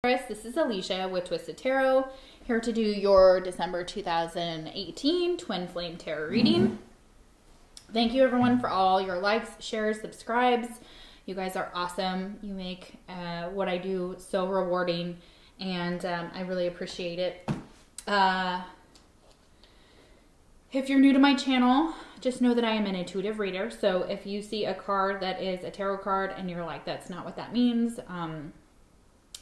This is Alicia with Twisted Tarot, here to do your December 2018 Twin Flame Tarot reading. Thank you everyone for all your likes, shares, subscribes. You guys are awesome. You make what I do so rewarding, and I really appreciate it. If you're new to my channel, just know that I am an intuitive reader. So if you see a card that is a tarot card and you're like, that's not what that means,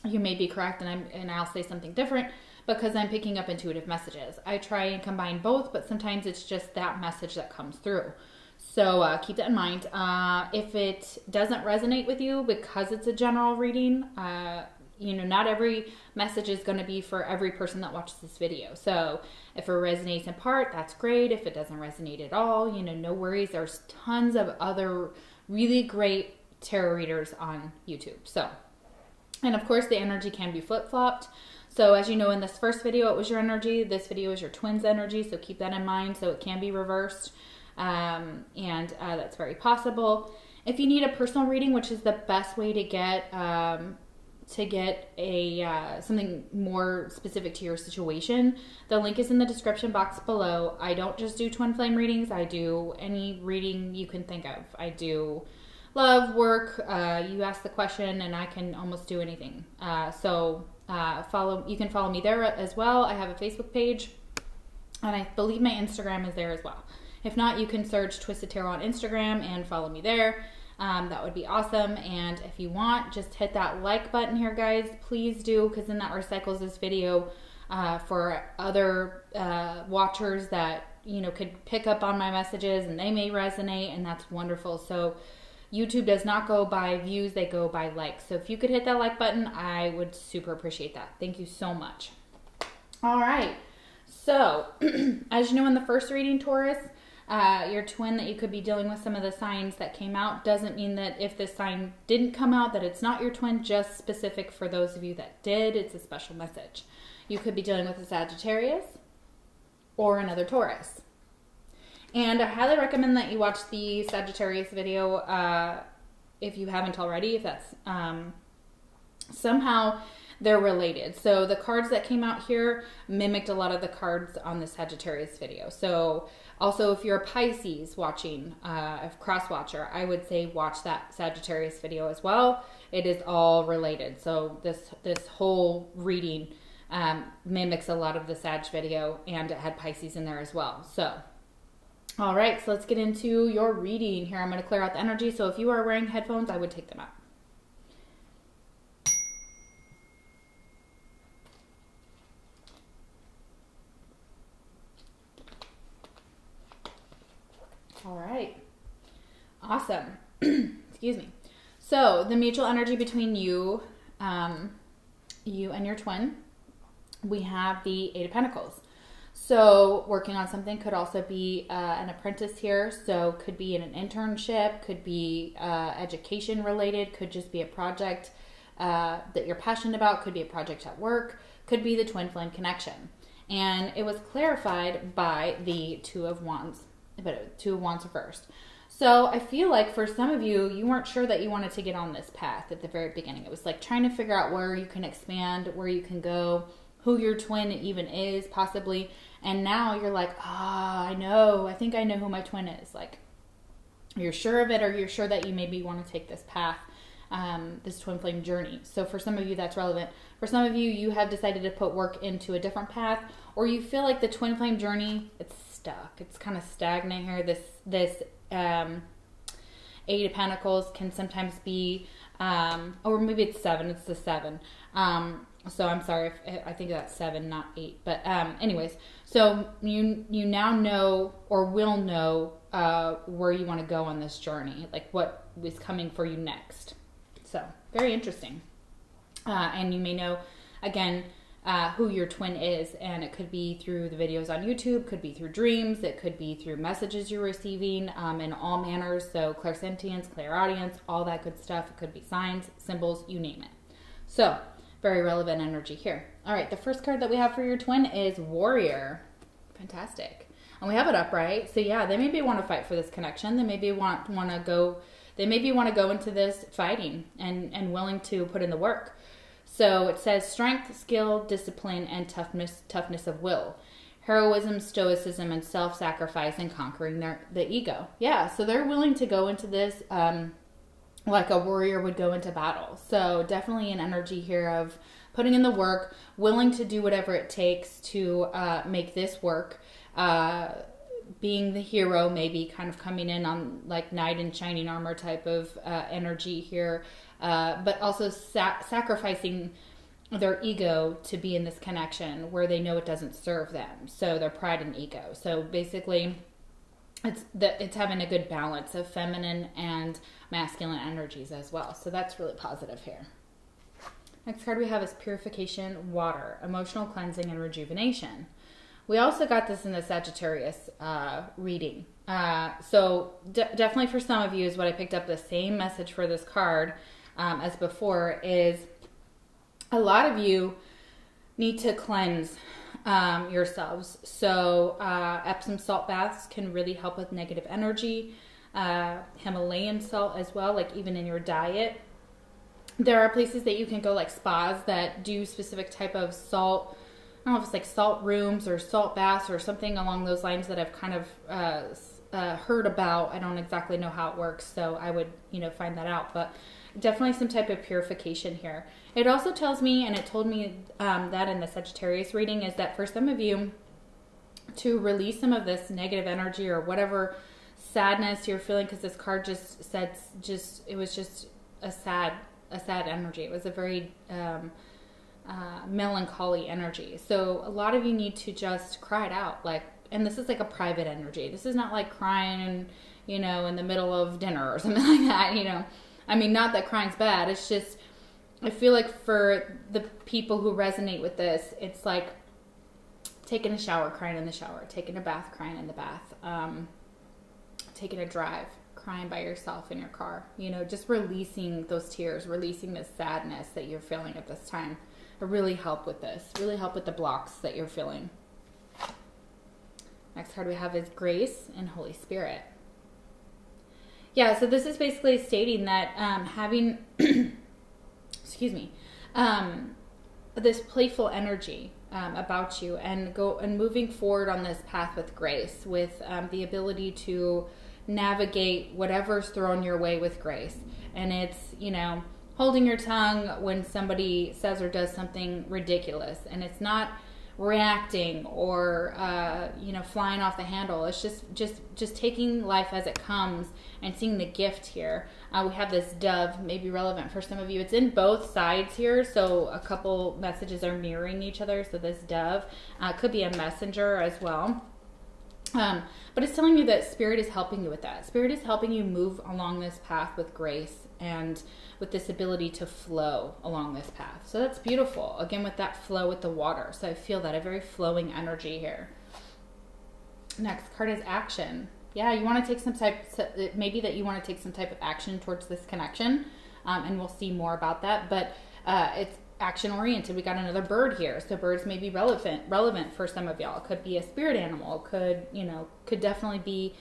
you may be correct, and I'll say something different because I'm picking up intuitive messages. I try and combine both, but sometimes it's just that message that comes through. So keep that in mind. If it doesn't resonate with you because it's a general reading, you know, not every message is going to be for every person that watches this video. So if it resonates in part, that's great. If it doesn't resonate at all, you know, no worries. There's tons of other really great tarot readers on YouTube. So, and of course the energy can be flip-flopped. So as you know, in this first video, it was your energy. This video is your twin's energy. So keep that in mind. So it can be reversed. That's very possible. If you need a personal reading, which is the best way to get a something more specific to your situation, the link is in the description box below. I don't just do twin flame readings. I do any reading you can think of. I do love, work, you ask the question, and I can almost do anything. You can follow me there as well. I have a Facebook page, and I believe my Instagram is there as well. If not, you can search Twisted Tarot on Instagram and follow me there. That would be awesome. And if you want, just hit that like button here, guys. Please do, because then that recycles this video for other watchers that, you know, could pick up on my messages and they may resonate, and that's wonderful. So YouTube does not go by views, they go by likes. So if you could hit that like button, I would super appreciate that. Thank you so much. All right. So as you know, in the first reading, Taurus, your twin that you could be dealing with, some of the signs that came out doesn't mean that if this sign didn't come out that it's not your twin, just specific for those of you that did. It's a special message. You could be dealing with a Sagittarius or another Taurus. And I highly recommend that you watch the Sagittarius video if you haven't already, if that's somehow they're related. So the cards that came out here mimicked a lot of the cards on the Sagittarius video. So also, if you're a Pisces watching, a cross watcher, I would say watch that Sagittarius video as well. It is all related. So this whole reading mimics a lot of the Sag video, and it had Pisces in there as well. So, all right, so let's get into your reading here. I'm going to clear out the energy. So if you are wearing headphones, I would take them out. All right. Awesome. Excuse me. So the mutual energy between you, you and your twin, we have the Eight of Pentacles. So working on something could also be an apprentice here. So could be in an internship, could be education related, could just be a project that you're passionate about, could be a project at work, could be the twin flame connection. And it was clarified by the Two of Wands. But Two of Wands first. So I feel like for some of you, you weren't sure that you wanted to get on this path at the very beginning. It was like trying to figure out where you can expand, where you can go, who your twin even is possibly. And now you're like, I know, I think I know who my twin is. Like, you're sure of it, or you're sure that you maybe want to take this path, this twin flame journey. So for some of you, that's relevant. For some of you, you have decided to put work into a different path, or you feel like the twin flame journey, it's stuck. It's kind of stagnant here. This Eight of Pentacles can sometimes be, or maybe it's seven. It's the seven. So I'm sorry if I think that's seven, not eight. But anyways, so you now know, or will know, where you want to go on this journey, like what is coming for you next. So very interesting. And you may know, again, who your twin is, and it could be through the videos on YouTube, could be through dreams, it could be through messages you're receiving in all manners. So clairsentience, clairaudience, all that good stuff. It could be signs, symbols, you name it. So very relevant energy here. All right, the first card that we have for your twin is Warrior. Fantastic. And we have it upright. So yeah, they maybe want to fight for this connection. They maybe want to go into this fighting and willing to put in the work. So it says strength, skill, discipline, and toughness of will. Heroism, stoicism, and self-sacrifice and conquering the ego. Yeah, so they're willing to go into this like a warrior would go into battle. So definitely an energy here of putting in the work, willing to do whatever it takes to make this work. Being the hero, maybe kind of coming in on like knight in shining armor type of energy here, but also sacrificing their ego to be in this connection where they know it doesn't serve them. So their pride and ego. So basically, it's having a good balance of feminine and masculine energies as well. So that's really positive here. Next card we have is Purification, Water, Emotional Cleansing and Rejuvenation. We also got this in the Sagittarius reading. So definitely for some of you is what I picked up the same message for this card as before is a lot of you need to cleanse yourselves. So Epsom salt baths can really help with negative energy. Himalayan salt as well, like even in your diet. There are places that you can go, like spas that do specific type of salt. I don't know if it's like salt rooms or salt baths or something along those lines that I've kind of heard about. I don't exactly know how it works, so I would, find that out. But definitely some type of purification here. It also tells me, and it told me that in the Sagittarius reading, is that for some of you to release some of this negative energy or whatever sadness you're feeling, because this card just said, it was just a sad energy. It was a very melancholy energy. So a lot of you need to just cry it out, and this is like a private energy. This is not like crying, in the middle of dinner or something like that, I mean, not that crying's bad. It's just, I feel like for the people who resonate with this, it's like taking a shower, crying in the shower, taking a bath, crying in the bath, taking a drive, crying by yourself in your car, just releasing those tears, releasing the sadness that you're feeling at this time. It really help with this, really help with the blocks that you're feeling. Next card we have is Grace and Holy Spirit. Yeah, so this is basically stating that having, excuse me, this playful energy about you and moving forward on this path with grace, with the ability to navigate whatever's thrown your way with grace. And it's, holding your tongue when somebody says or does something ridiculous, and it's not reacting or flying off the handle. It's just taking life as it comes and seeing the gift here. We have this dove, maybe relevant for some of you. It's in both sides here, so a couple messages are mirroring each other. So this dove could be a messenger as well. But it's telling you that Spirit is helping you with that. Spirit is helping you move along this path with grace and with this ability to flow along this path. So that's beautiful. Again, with that flow with the water. So I feel that a very flowing energy here. Next card is Action. Yeah, you want to take some type, maybe that you want to take some type of action towards this connection. And we'll see more about that. But it's action oriented. We got another bird here, so birds may be relevant for some of y'all. It could be a spirit animal, could definitely be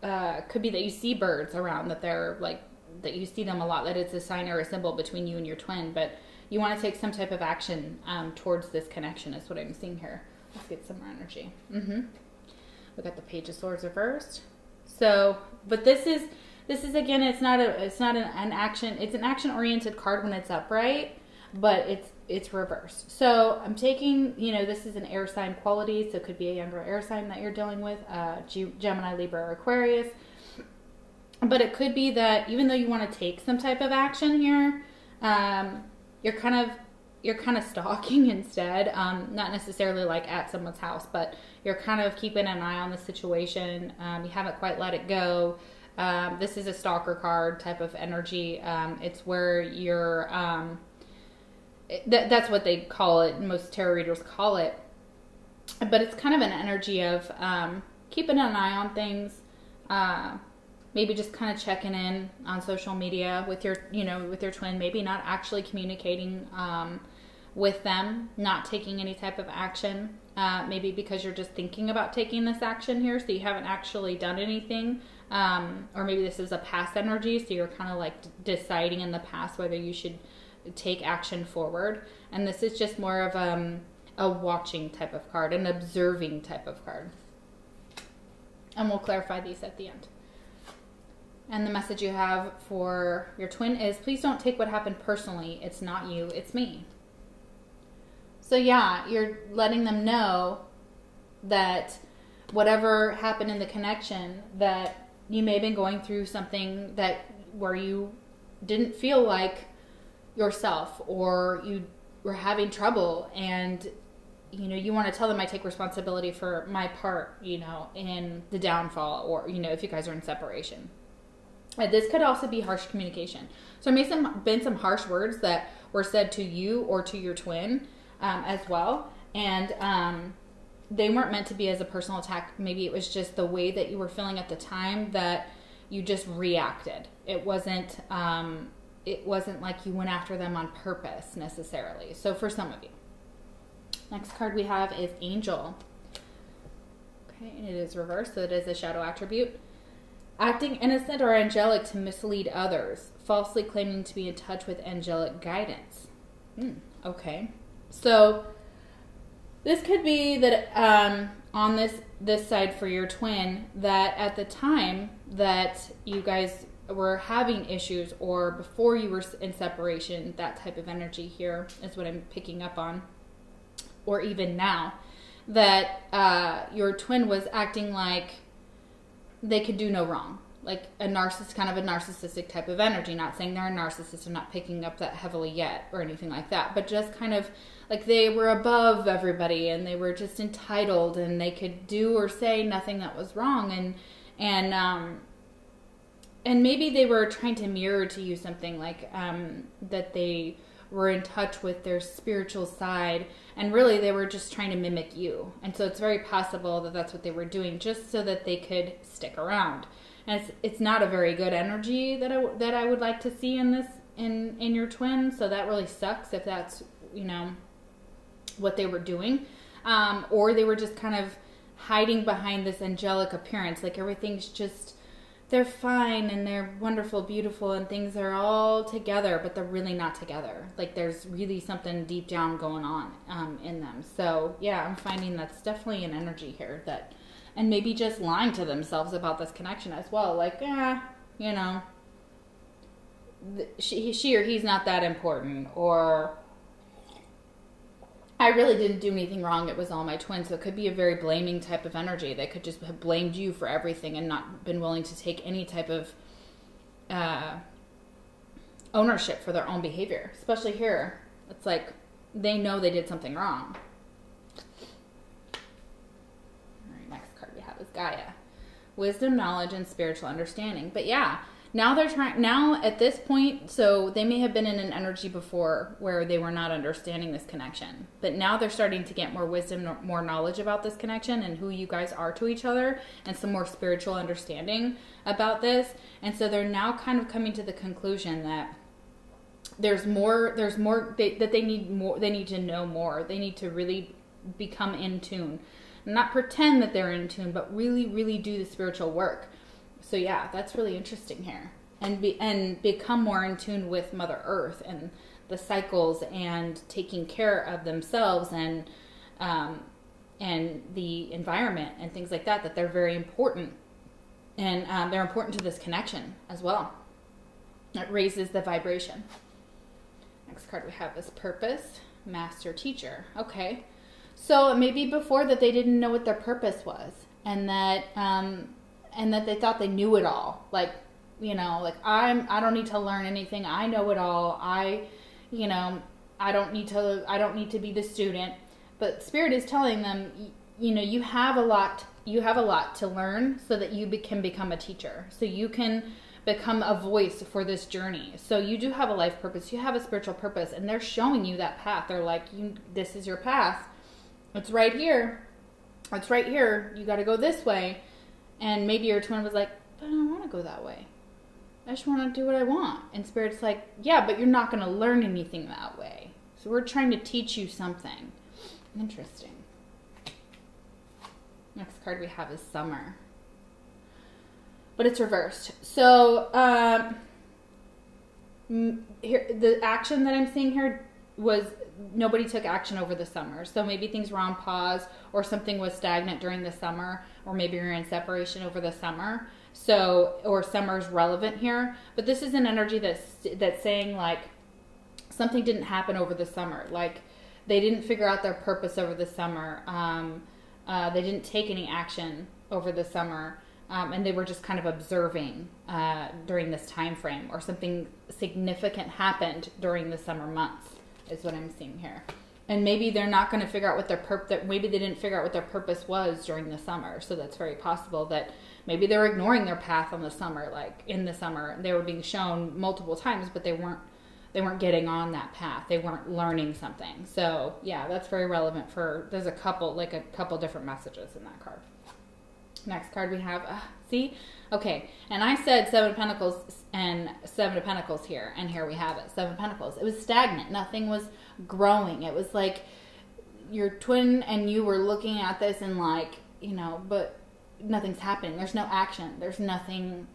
could be that you see birds around, that they're like, that you see them a lot, that it's a sign or a symbol between you and your twin. But you want to take some type of action towards this connection is what I'm seeing here. Let's get some more energy. We got the Page of Swords reversed. So, but this is again, it's not an action. It's an action oriented card when it's upright, but it's reversed. So I'm taking, this is an air sign quality, so it could be a younger air sign that you're dealing with, Gemini, Libra, or Aquarius. But it could be that even though you want to take some type of action here, you're kind of stalking instead, not necessarily like at someone's house, but you're kind of keeping an eye on the situation. You haven't quite let it go. This is a stalker card type of energy. It's where you're, that's what they call it. Most tarot readers call it. But it's kind of an energy of keeping an eye on things. Maybe just kind of checking in on social media with your, with your twin. Maybe not actually communicating with them, not taking any type of action. Maybe because you're just thinking about taking this action here, so you haven't actually done anything. Or maybe this is a past energy, so you're kind of like deciding in the past whether you should take action forward. And this is just more of a watching type of card, an observing type of card. And we'll clarify these at the end. And the message you have for your twin is, please don't take what happened personally. It's not you, it's me. So yeah, you're letting them know that whatever happened in the connection, that you may have been going through something where you didn't feel like yourself, or you were having trouble, and you want to tell them, I take responsibility for my part, in the downfall, or, if you guys are in separation. This could also be harsh communication. So there may have been some harsh words that were said to you or to your twin as well. And they weren't meant to be as a personal attack. Maybe it was just the way that you were feeling at the time that you just reacted. It wasn't like you went after them on purpose necessarily. So for some of you. Next card we have is Angel. Okay, and it is reversed, so it is a shadow attribute. Acting innocent or angelic to mislead others. Falsely claiming to be in touch with angelic guidance. Okay. So this could be that on this side for your twin, that at the time that you guys were having issues, or before you were in separation, that type of energy here is what I'm picking up on. Or even now, that your twin was acting like they could do no wrong. Like kind of a narcissistic type of energy. Not saying they're a narcissist, I'm not picking up that heavily yet or anything like that. But just kind of like they were above everybody, and they were just entitled, and they could do or say nothing that was wrong. And maybe they were trying to mirror to you something like that they were in touch with their spiritual side, and really they were just trying to mimic you. And so it's very possible that that's what they were doing, just so that they could stick around. And it's not a very good energy that I would like to see in this in your twin. So that really sucks if that's what they were doing, or they were just kind of hiding behind this angelic appearance, like everything's just, they're fine and they're wonderful, beautiful, and things are all together, but they're really not together. Like there's really something deep down going on in them. So yeah, I'm finding that's definitely an energy here, that, and maybe just lying to themselves about this connection as well. Like, she or he's not that important, or I really didn't do anything wrong. It was all my twin. So it could be a very blaming type of energy. They could just have blamed you for everything and not been willing to take any type of ownership for their own behavior. Especially here. It's like they know they did something wrong. All right, next card we have is Gaia. Wisdom, knowledge, and spiritual understanding. But yeah, now they're trying, now at this point, so they may have been in an energy before where they were not understanding this connection. But now they're starting to get more wisdom, more knowledge about this connection and who you guys are to each other, and some more spiritual understanding about this. And so they're now kind of coming to the conclusion that there's more, that they need more, they need to know more. They need to really become in tune. Not pretend that they're in tune, but really, really do the spiritual work. So yeah, that's really interesting here, and become more in tune with Mother Earth and the cycles, and taking care of themselves and the environment and things like that. That they're very important, and they're important to this connection as well. It raises the vibration. Next card we have is Purpose, Master, Teacher. Okay, so maybe before that they didn't know what their purpose was, and that they thought they knew it all. Like, I don't need to learn anything. I know it all. I don't need to be the student. But Spirit is telling them, you have a lot to learn, so that you can become a teacher. So you can become a voice for this journey. So you do have a life purpose. You have a spiritual purpose, and they're showing you that path. They're like, this is your path. It's right here. It's right here. You got to go this way. And maybe your twin was like, but I don't want to go that way. I just want to do what I want. And Spirit's like, yeah, but you're not going to learn anything that way. So we're trying to teach you something. Interesting. Next card we have is Summer. But it's reversed. So here, the action that I'm seeing here was nobody took action over the summer. So maybe things were on pause, or something was stagnant during the summer, or maybe you're in separation over the summer. So, or summer's relevant here. But this is an energy that's saying like something didn't happen over the summer. Like they didn't figure out their purpose over the summer. They didn't take any action over the summer. And they were just kind of observing during this time frame, or something significant happened during the summer months is what I'm seeing here. And maybe they're not going to figure out what their maybe they didn't figure out what their purpose was during the summer. So that's very possible that maybe they were ignoring their path on the summer. Like in the summer, they were being shown multiple times, but they weren't getting on that path. They weren't learning something. So yeah, that's very relevant for, there's a couple different messages in that card. Next card we have, see? Okay, and I said Seven of Pentacles and Seven of Pentacles here, and here we have it, Seven of Pentacles. It was stagnant. Nothing was growing. It was like your twin and you were looking at this and like, you know, but nothing's happening. There's no action. There's nothing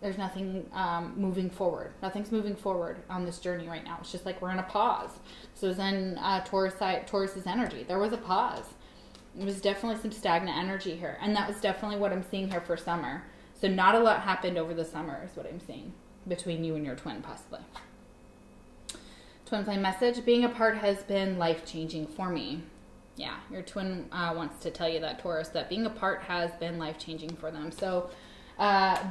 moving forward. Nothing's moving forward on this journey right now. It's just like we're in a pause. So it was in Taurus's energy. There was a pause. It was definitely some stagnant energy here. And that was definitely what I'm seeing here for summer. So not a lot happened over the summer is what I'm seeing between you and your twin possibly. Twin flame message. Being apart has been life-changing for me. Yeah, your twin wants to tell you that, Taurus, that being apart has been life-changing for them. So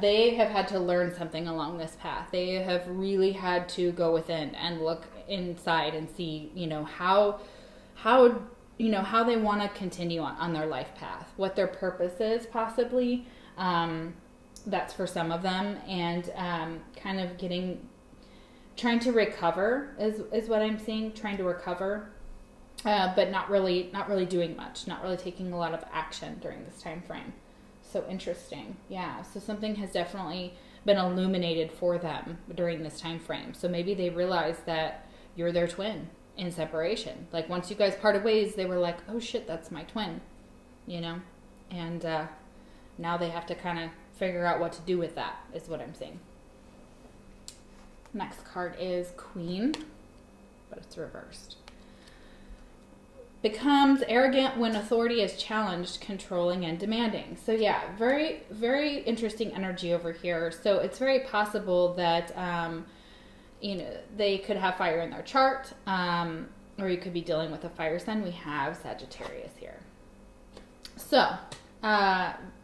they have had to learn something along this path. They have really had to go within and look inside and see, you know, how they want to continue on their life path, what their purpose is possibly. That's for some of them, and kind of trying to recover is what I'm seeing, trying to recover, but not really doing much, not really taking a lot of action during this time frame. So interesting. Yeah, so something has definitely been illuminated for them during this time frame. So maybe they realize that you're their twin in separation. Like once you guys parted ways, they were like, oh shit, that's my twin, you know? And now they have to kind of figure out what to do with that, is what I'm saying. Next card is Queen, but it's reversed. Becomes arrogant when authority is challenged, controlling and demanding. So yeah, very, very interesting energy over here. So it's very possible that, you know, they could have fire in their chart, or you could be dealing with a fire sign. We have Sagittarius here. So,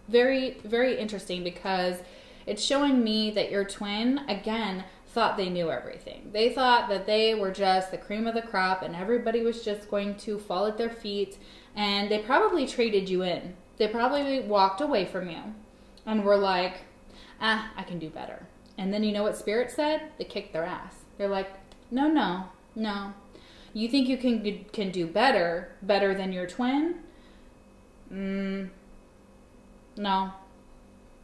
very, very interesting, because it's showing me that your twin, again, thought they knew everything. They thought that they were just the cream of the crop and everybody was just going to fall at their feet, and they probably traded you in. They probably walked away from you and were like, I can do better. And then you know what Spirit said? They kicked their ass. They're like, no. You think you can do better than your twin? No.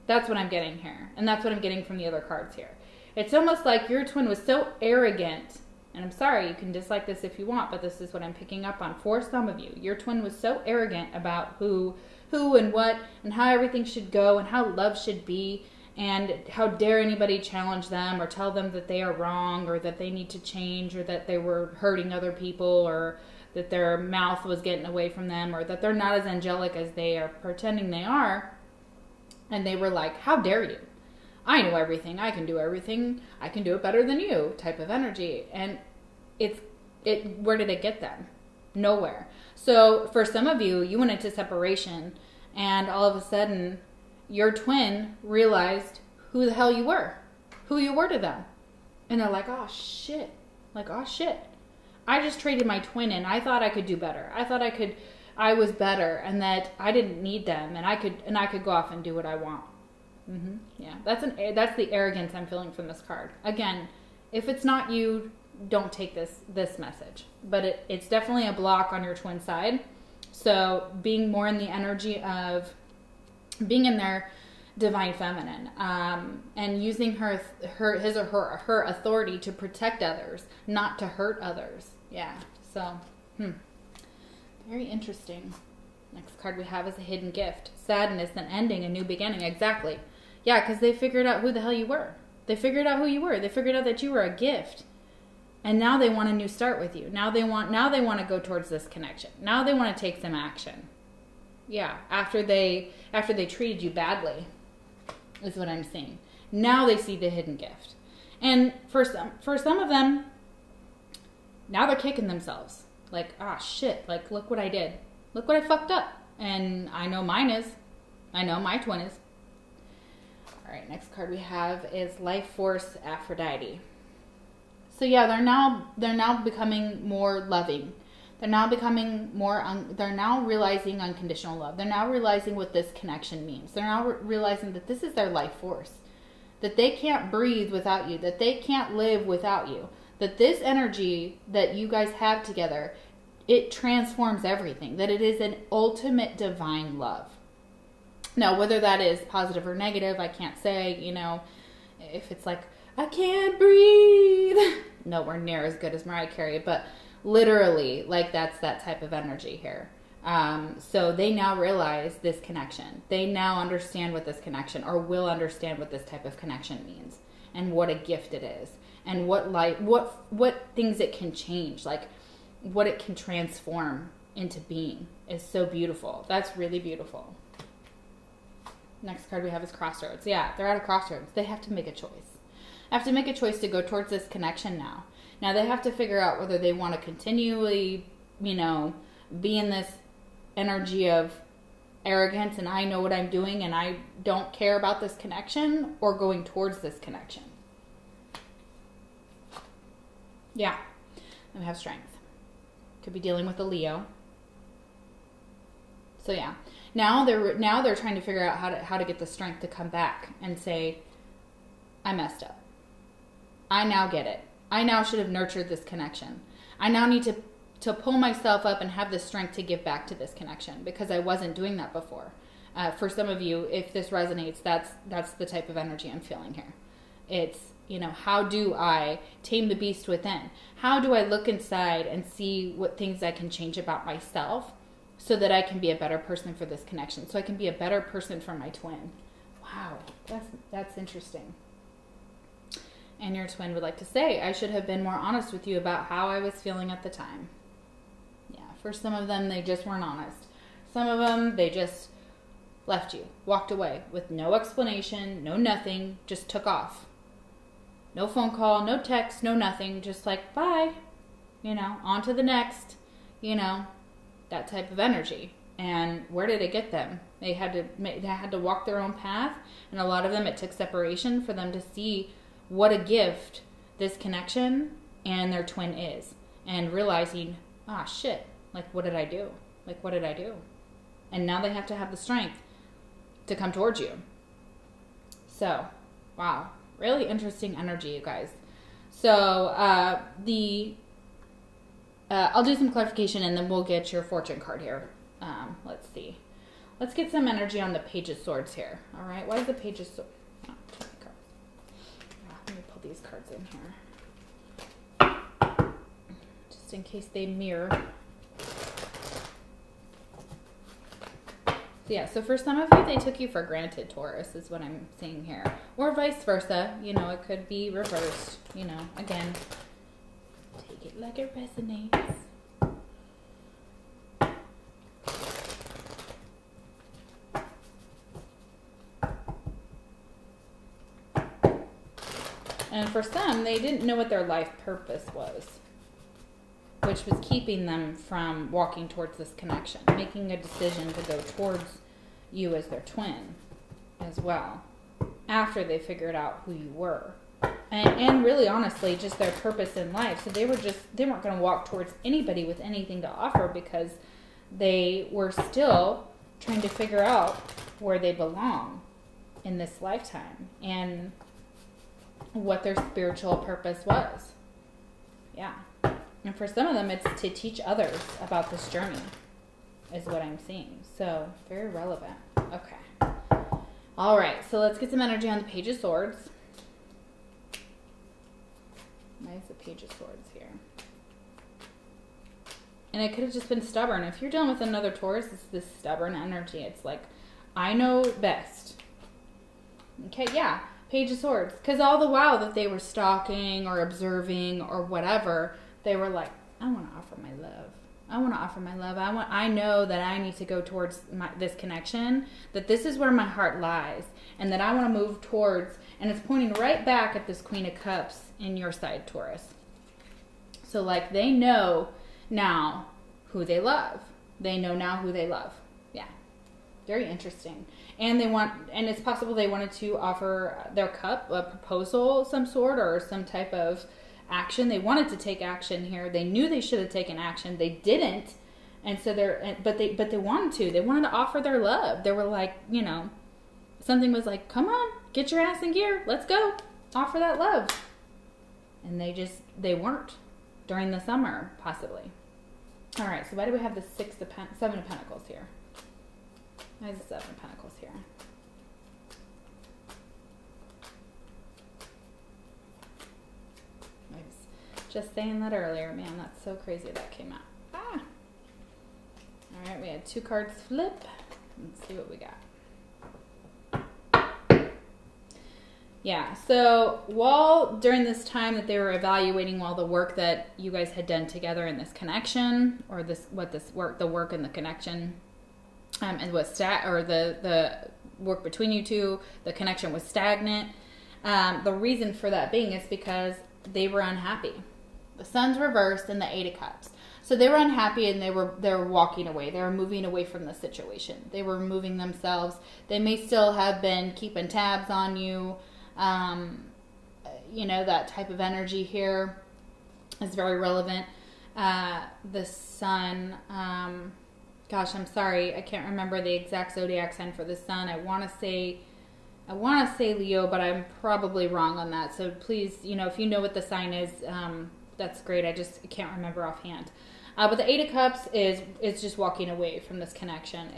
That's what I'm getting here. And that's what I'm getting from the other cards here. It's almost like your twin was so arrogant, and I'm sorry, you can dislike this if you want, but this is what I'm picking up on for some of you. Your twin was so arrogant about who and what and how everything should go and how love should be, and how dare anybody challenge them or tell them that they are wrong or that they need to change or that they were hurting other people or that their mouth was getting away from them or that they're not as angelic as they are pretending they are. And they were like, how dare you? I know everything. I can do everything. I can do it better than you type of energy. And where did it get them? Nowhere. So for some of you, you went into separation and all of a sudden your twin realized who the hell you were to them. And they're like, oh shit. I just traded my twin in. I thought I could do better. I thought I was better and that I didn't need them and I could go off and do what I want. Yeah, that's the arrogance I'm feeling from this card. Again, if it's not you, don't take this message. But it's definitely a block on your twin side. So being more in the energy of being in their divine feminine, and using her authority to protect others, not to hurt others. Yeah. So, very interesting. Next card we have is a hidden gift. Sadness, an ending, a new beginning. Exactly. Yeah, because they figured out who the hell you were. They figured out who you were. They figured out that you were a gift. And now they want a new start with you. Now they want to go towards this connection. Now they want to take some action. Yeah, after they treated you badly, is what I'm seeing. Now they see the hidden gift. And for some of them, now they're kicking themselves. Like, ah, shit, like, look what I did. Look what I fucked up. And I know mine is. I know my twin is. All right, next card we have is Life Force Aphrodite. So yeah, they're now becoming more loving. They're now becoming more, they're now realizing unconditional love. They're now realizing what this connection means. They're now realizing that this is their life force. That they can't breathe without you. That they can't live without you. That this energy that you guys have together, it transforms everything. That it is an ultimate divine love. Now, whether that is positive or negative, I can't say, you know, if it's like, I can't breathe. Nowhere near as good as Mariah Carey, but literally, like, that's that type of energy here. So they now realize this connection. They now understand what this connection, or will understand what this type of connection means, and what a gift it is, and what things it can change, like what it can transform into being is so beautiful. That's really beautiful. Next card we have is Crossroads. Yeah, they're at a crossroads. They have to make a choice. Have to make a choice to go towards this connection now. Now they have to figure out whether they want to continually, you know, be in this energy of arrogance and I know what I'm doing and I don't care about this connection, or going towards this connection. Yeah. And we have Strength. Could be dealing with a Leo. So yeah. Now they're trying to figure out how to get the strength to come back and say, I messed up. I now get it. I now should have nurtured this connection. I now need to pull myself up and have the strength to give back to this connection, because I wasn't doing that before. For some of you, if this resonates, that's the type of energy I'm feeling here. It's, you know, how do I tame the beast within? How do I look inside and see what things I can change about myself so that I can be a better person for this connection, so I can be a better person for my twin? Wow, that's interesting. And your twin would like to say, I should have been more honest with you about how I was feeling at the time. Yeah, for some of them, they just weren't honest. Some of them, they just left you, walked away with no explanation, no nothing, just took off. No phone call, no text, no nothing, just like, bye, you know, on to the next, you know, that type of energy. And where did it get them? They had to walk their own path, and a lot of them, it took separation for them to see what a gift this connection and their twin is, and realizing, ah, shit, like, what did I do? Like, what did I do? And now they have to have the strength to come towards you. So, wow, really interesting energy, you guys. So, I'll do some clarification and then we'll get your fortune card here. Let's see. Let's get some energy on the Page of Swords here. All right, why is the Page of Swords? Oh, too many cards. Let me pull these cards in here, just in case they mirror. So yeah, so for some of you, they took you for granted, Taurus, is what I'm seeing here. Or vice versa. You know, it could be reversed. You know, again, take it like it resonates. And for some, they didn't know what their life purpose was, which was keeping them from walking towards this connection, making a decision to go towards you as their twin as well, after they figured out who you were. And really, honestly, just their purpose in life. So they weren't going to walk towards anybody with anything to offer, because they were still trying to figure out where they belong in this lifetime and what their spiritual purpose was. Yeah. And for some of them, it's to teach others about this journey, is what I'm seeing. So, very relevant. Okay. All right. So, let's get some energy on the Page of Swords. Why is the Page of Swords here? And it could have just been stubborn. If you're dealing with another Taurus, it's this stubborn energy. It's like, I know best. Okay, yeah. Page of Swords. Because all the while that they were stalking or observing or whatever, they were like, I want to offer my love. I want to offer my love. I know that I need to go towards this connection, that this is where my heart lies, and that I want to move towards, and it's pointing right back at this Queen of Cups in your side, Taurus. So like they know now who they love. They know now who they love. Yeah. Very interesting. And it's possible they wanted to offer their cup a proposal of some sort or some type of action. They wanted to take action here. They knew they should have taken action. They didn't. And so but they wanted to. They wanted to offer their love. They were like, you know, something was like, come on, get your ass in gear. Let's go. Offer that love. And they weren't during the summer, possibly. All right, so why do we have the Seven of Pentacles here? Why is the Seven of Pentacles here? I was just saying that earlier. Man, that's so crazy that came out. Ah! All right, we had 2 cards flip. Let's see what we got. Yeah, so during this time that they were evaluating all the work that you guys had done together in this connection, or the work and the connection, and the work between you two, the connection was stagnant. The reason for that being is because they were unhappy. The Sun's reversed and the 8 of Cups. So they were unhappy and they were walking away. They were moving away from the situation. They were removing themselves. They may still have been keeping tabs on you. You know, that type of energy here is very relevant. The Sun, gosh, I'm sorry, I can't remember the exact zodiac sign for the Sun. I want to say Leo, but I'm probably wrong on that. So please, you know, if you know what the sign is, that's great. I can't remember offhand. But the 8 of Cups is just walking away from this connection.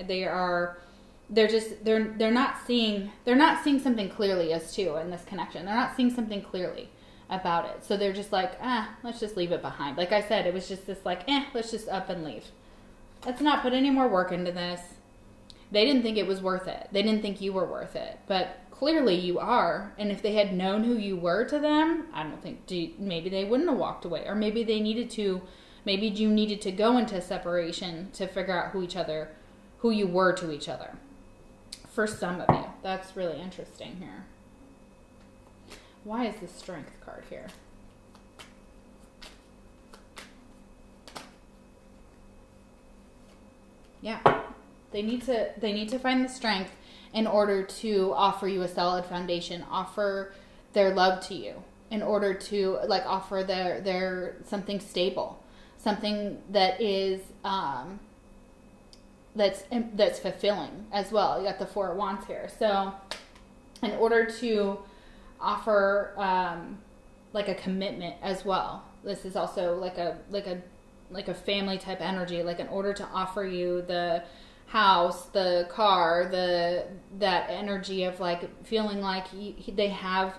They're not seeing something clearly as to in this connection. They're not seeing something clearly about it. So they're just like, let's just leave it behind. Like I said, it was just this like, let's just up and leave. Let's not put any more work into this. They didn't think it was worth it. They didn't think you were worth it. But clearly you are. And if they had known who you were to them, I don't think, maybe they wouldn't have walked away. Or maybe you needed to go into separation to figure out who you were to each other. For some of you. That's really interesting here. Why is the Strength card here? Yeah. They need to find the strength in order to offer you a solid foundation, offer their love to you, in order to like offer their something stable, something that is that's fulfilling as well. You got the 4 of Wands here. So in order to offer like a commitment as well, this is also like a family type energy, like in order to offer you the house, the car, that energy of like feeling like they have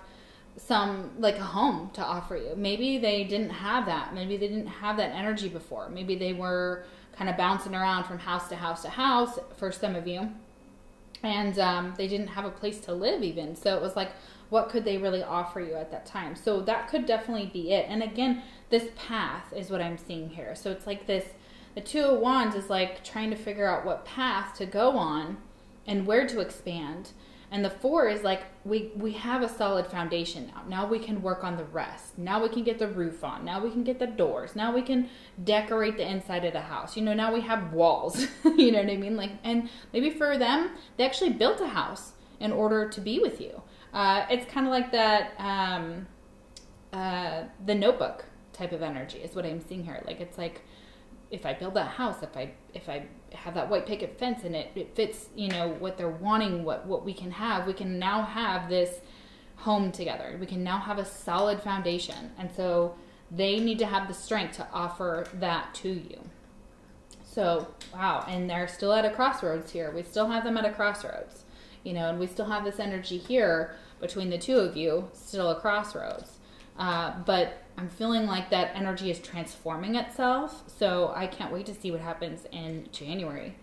some like a home to offer you. Maybe they didn't have that. Maybe they didn't have that energy before. Maybe they were kind of bouncing around from house to house to house for some of you, and they didn't have a place to live even. So it was like, what could they really offer you at that time? So that could definitely be it. And again, this path is what I'm seeing here. So it's like this, the 2 of Wands is like trying to figure out what path to go on and where to expand. And the 4 is like, we have a solid foundation now. Now we can work on the rest. Now we can get the roof on. Now we can get the doors. Now we can decorate the inside of the house. You know, now we have walls. You know what I mean? Like, and maybe for them, they actually built a house in order to be with you. It's kind of like that, the Notebook type of energy is what I'm seeing here. Like, it's like, if I build that house, if I have that white picket fence and it fits, you know, what they're wanting, what we can have, we can now have this home together. We can now have a solid foundation. And so they need to have the strength to offer that to you. So, wow. And they're still at a crossroads here. We still have them at a crossroads, you know, and we still have this energy here between the 2 of you, still a crossroads. But I'm feeling like that energy is transforming itself. So I can't wait to see what happens in January.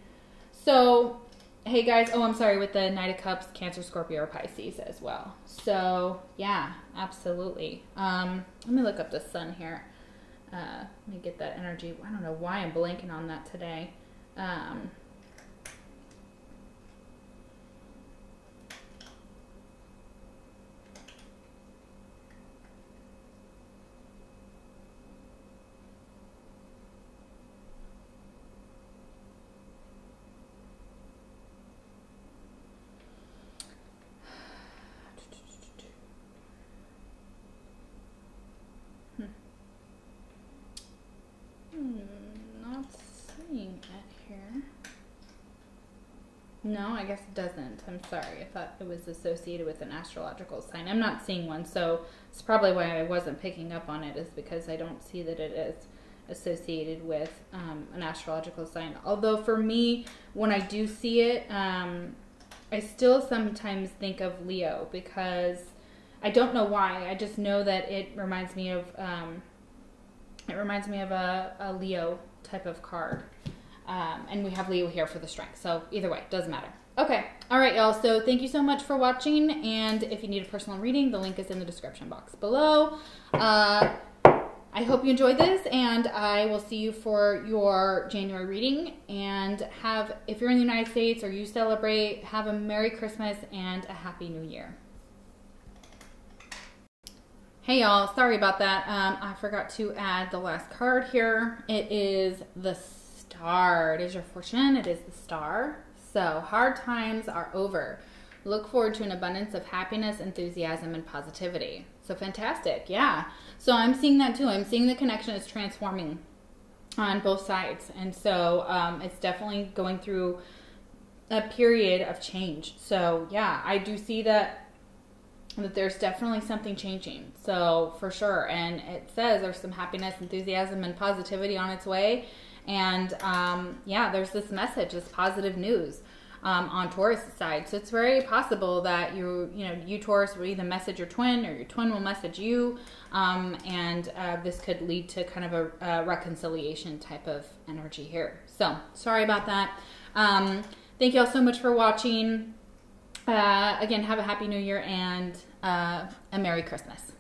So Hey guys, oh, I'm sorry, with the Knight of Cups, Cancer, Scorpio, or Pisces as well. So yeah, absolutely. Let me look up the sun here. Let me get that energy. I don't know why I'm blanking on that today. Not seeing it here. No, I guess it doesn't. I'm sorry. I thought it was associated with an astrological sign. I'm not seeing one, so it's probably why I wasn't picking up on it, is because I don't see that it is associated with an astrological sign. Although for me, when I do see it, I still sometimes think of Leo, because I don't know why. I just know that it reminds me of a Leo type of card. And we have Leo here for the strength. So either way, doesn't matter. Okay. All right, y'all. So thank you so much for watching. And if you need a personal reading, the link is in the description box below. I hope you enjoyed this, and I will see you for your January reading. And if you're in the United States or you celebrate, have a Merry Christmas and a Happy New Year. Hey y'all, sorry about that. I forgot to add the last card here. It is the Star. It is your fortune. It is the Star. So hard times are over. Look forward to an abundance of happiness, enthusiasm, and positivity. So fantastic. Yeah. So I'm seeing that too. I'm seeing the connection is transforming on both sides. And so it's definitely going through a period of change. So yeah, I do see that there's definitely something changing. So for sure. And it says there's some happiness, enthusiasm, and positivity on its way. And yeah, there's this message, this positive news on Taurus' side. So it's very possible that you Taurus will either message your twin, or your twin will message you. And this could lead to kind of a reconciliation type of energy here. So sorry about that. Thank you all so much for watching. Again, have a Happy New Year and a Merry Christmas.